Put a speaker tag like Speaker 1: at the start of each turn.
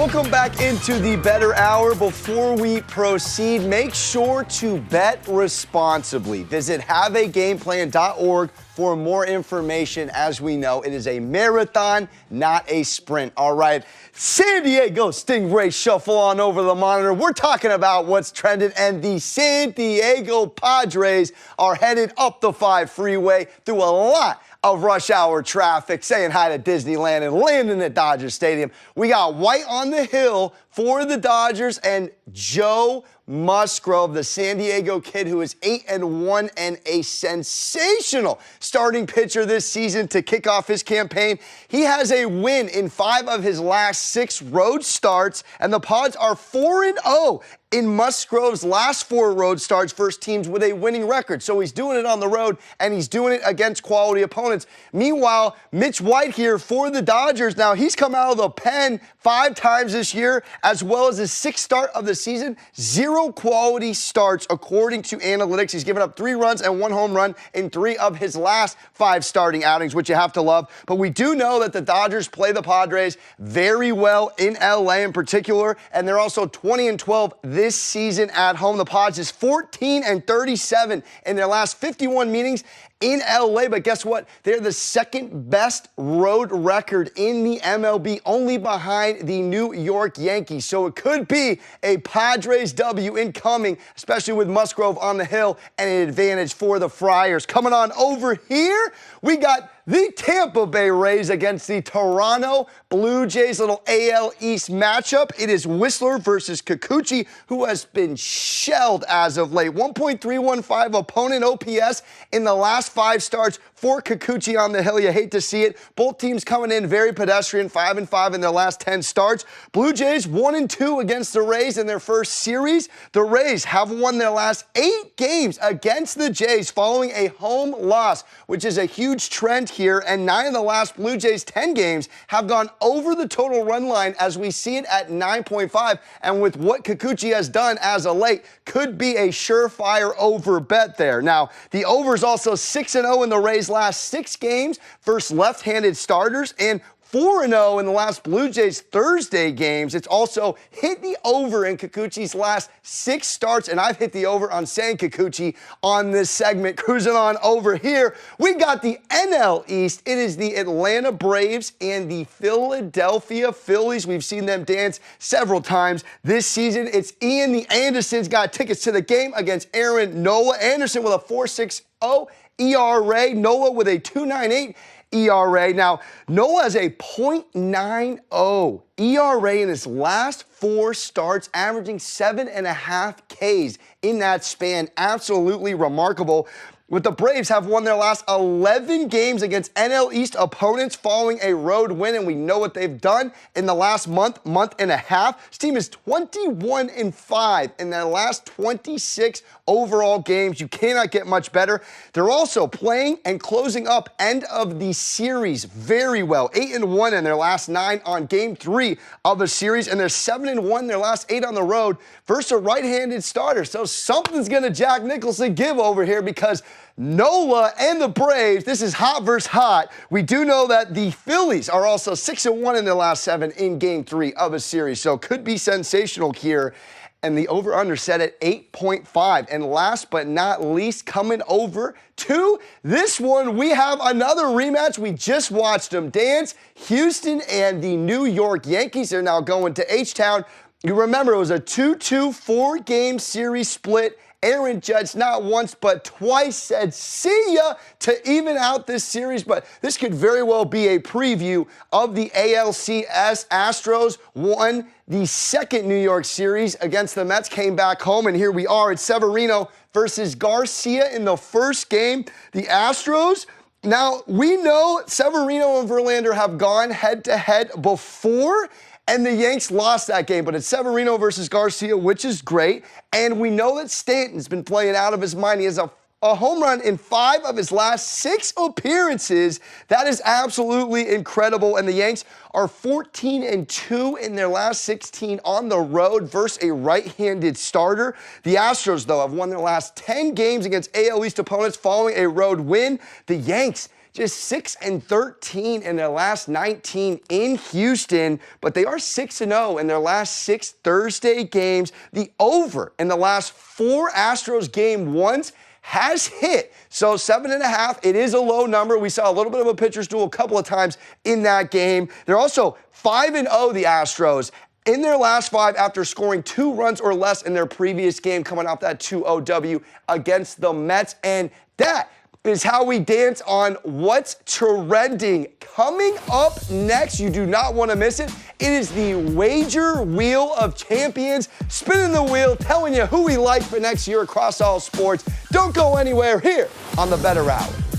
Speaker 1: Welcome back into the Bettor Hour. Before we proceed, make sure to bet responsibly. Visit haveagameplan.org for more information. As we know, it is a marathon, not a sprint. All right, San Diego Stingray shuffle on over the monitor. We're talking about what's trending, and the San Diego Padres are headed up the 5 freeway through a lot of rush hour traffic, saying hi to Disneyland and landing at Dodger Stadium. We got white on the hill for the Dodgers and Joe Musgrove, the San Diego kid who is 8-1 and a sensational starting pitcher this season to kick off his campaign. He has a win in 5 of his last 6 road starts, and the Pods are 4-0 in Musgrove's last 4 road starts versus teams with a winning record. So he's doing it on the road, and he's doing it against quality opponents. Meanwhile, Mitch White here for the Dodgers. Now, he's come out of the pen 5 times this year, as well as his 6th start of the season. 0 quality starts, according to analytics. He's given up 3 runs and 1 home run in 3 of his last 5 starting outings, which you have to love. But we do know that the Dodgers play the Padres very well in LA in particular, and they're also 20-12 this season at home. The Pods is 14-37 in their last 51 meetings in LA, but guess what? They're the 2nd best road record in the MLB, only behind the New York Yankees. So it could be a Padres W incoming, especially with Musgrove on the hill, and an advantage for the Friars. Coming on over here, we got the Tampa Bay Rays against the Toronto Blue Jays, little AL East matchup. It is Whistler versus Kikuchi, who has been shelled as of late. 1.315 opponent OPS in the last 5 starts for Kikuchi on the hill. You hate to see it. Both teams coming in very pedestrian, 5-5 in their last 10 starts. Blue Jays 1-2 against the Rays in their first series. The Rays have won their last 8 games against the Jays following a home loss, which is a huge trend here, and 9 of the last Blue Jays 10 games have gone over the total run line as we see it at 9.5, and with what Kikuchi has done as of late, could be a surefire over bet there. Now, the over is also 6-0 in the Rays' last 6 games versus left-handed starters, and 4-0 in the last Blue Jays Thursday games. It's also hit the over in Kikuchi's last 6 starts, and I've hit the over on saying Kikuchi on this segment. Cruising on over here, we got the NL East. It is the Atlanta Braves and the Philadelphia Phillies. We've seen them dance several times this season. It's Ian the Andersons got tickets to the game against Aaron Nola. Anderson with a 4.60 ERA, Nola with a 2.98 ERA. Now, Nola has a .90 ERA in his last 4 starts, averaging 7.5 Ks in that span. Absolutely remarkable. With the Braves have won their last 11 games against NL East opponents following a road win, and we know what they've done in the last month and a half. This team is 21-5 in their last 26 overall games. You cannot get much better. They're also playing and closing up end of the series very well. 8-1 in their last 9 on game 3 of the series, and they're 7-1 in their last 8 on the road versus a right-handed starter. So something's going to Jack Nicholson give over here, because Nola and the Braves, this is hot versus hot. We do know that the Phillies are also 6-1 in their last 7 in game 3 of a series, so could be sensational here. And the over-under set at 8.5. And last but not least, coming over to this one, we have another rematch. We just watched them dance. Houston and the New York Yankees are now going to H-Town. You remember, it was a 2-2 4-game series split. Aaron Judge not once but twice said see ya to even out this series, but this could very well be a preview of the ALCS. Astros won the 2nd New York series against the Mets, came back home, and here we are. It's Severino versus Garcia in the first game. The Astros, now we know Severino and Verlander have gone head-to-head before, and the Yanks lost that game, but it's Severino versus Garcia, which is great. And we know that Stanton's been playing out of his mind. He has a home run in 5 of his last 6 appearances. That is absolutely incredible. And the Yanks are 14-2 in their last 16 on the road versus a right-handed starter. The Astros, though, have won their last 10 games against AL East opponents following a road win. The Yanks just 6-13 in their last 19 in Houston, but they are 6-0 in their last 6 Thursday games. The over in the last 4 Astros game ones has hit. So 7.5, it is a low number. We saw a little bit of a pitcher's duel a couple of times in that game. They're also 5-0, the Astros, in their last 5 after scoring 2 runs or less in their previous game, coming off that 2-0 W against the Mets. And that is how we dance on what's trending. Coming up next, you do not want to miss it. It is the Wager Wheel of Champions, spinning the wheel, telling you who we like for next year across all sports. Don't go anywhere here on the Bettor Hour.